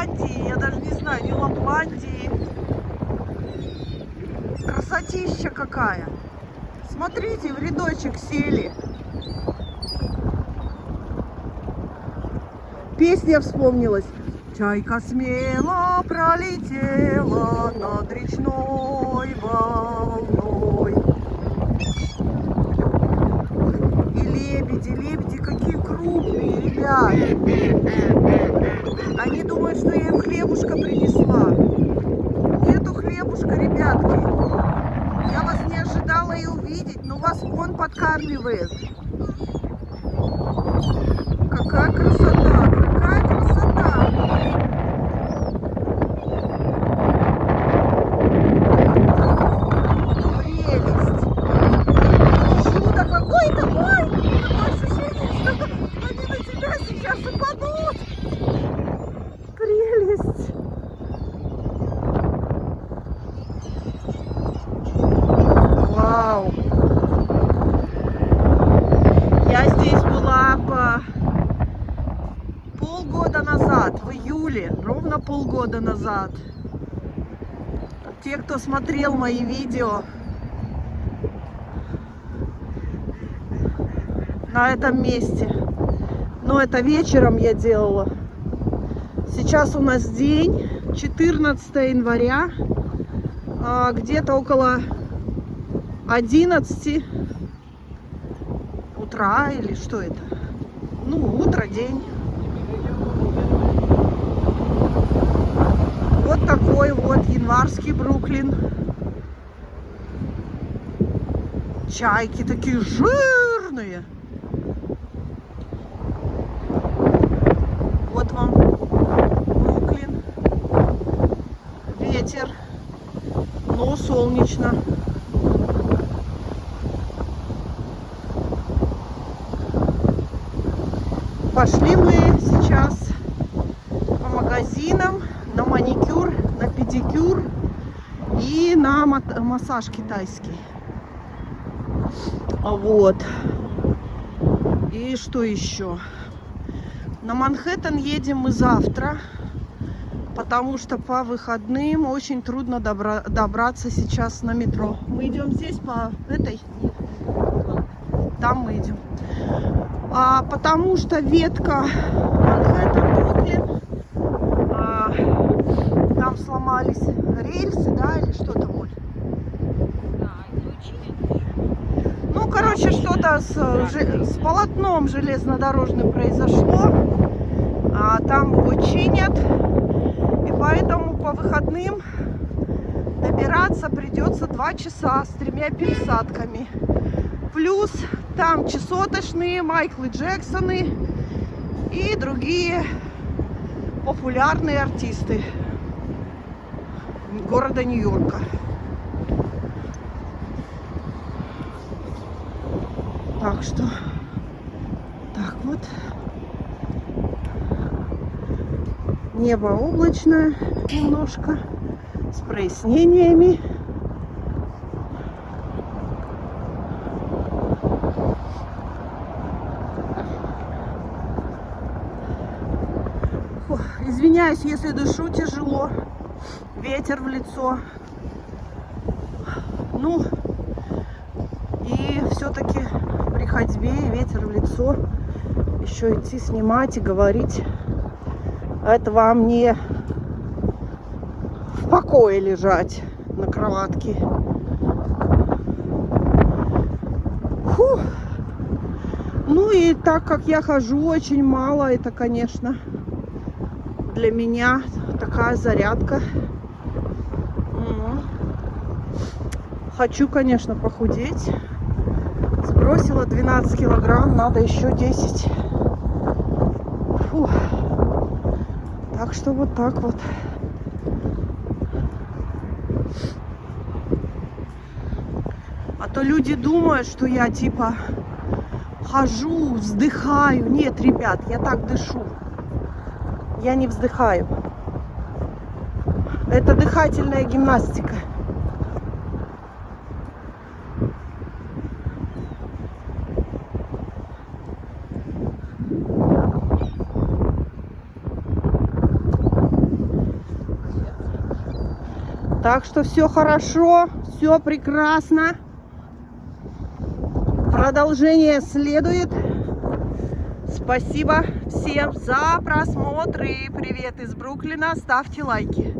Исландии, я даже не знаю, не Лапландии. Красотища какая. Смотрите, в рядочек сели. Песня вспомнилась. Чайка смело пролетела над речной волной. И лебеди какие крупные, ребят. Они думают, что я им хлебушка принесла. Нету хлебушка, ребятки. Я вас не ожидала и увидеть, но вас вон подкармливает. Какая красота, какая красота. Прелесть. Чудо какое-то, ой, такое ощущение, что они на тебя сейчас упадут. Прелесть. Вау. Я здесь была полгода назад, в июле, ровно полгода назад. Те, кто смотрел мои видео на этом месте. Но это вечером я делала. Сейчас у нас день, 14 января, где-то около 11 утра или что это? Ну, утро, день. Вот такой вот январский Бруклин. Чайки такие жирные. Вот вам Бруклин. Ветер, но солнечно. Пошли мы сейчас по магазинам на маникюр, на педикюр и на массаж китайский. Вот. И что еще? На Манхэттен едем мы завтра, потому что по выходным очень трудно добраться сейчас на метро. Мы идем здесь по этой, там мы идем. Потому что ветка Манхэттен-Бруклин, там сломались рельсы, да, или что там, Оль? Ну, короче, что-то с полотном железнодорожным произошло, там его чинят, и поэтому по выходным добираться придется 2 часа с 3 пересадками. Плюс там чесоточные, Майклы Джексоны и другие популярные артисты города Нью-Йорка. Так что, так вот. Небо облачное немножко, с прояснениями. Извиняюсь, если дышу тяжело, ветер в лицо. Ну, и все-таки при ходьбе и ветер в лицо еще идти снимать и говорить. Это вам не в покое лежать на кроватке. Фу. Ну и так как я хожу очень мало, это, конечно, для меня такая зарядка. Хочу, конечно, похудеть. Сбросила 12 килограмм, надо еще 10. Фу. Так что вот так вот. А то люди думают, что я типа хожу, вздыхаю. Нет, ребят, я так дышу. Я не вздыхаю. Это дыхательная гимнастика. Так что все хорошо, все прекрасно. Продолжение следует. Спасибо всем за просмотры. Привет из Бруклина. Ставьте лайки.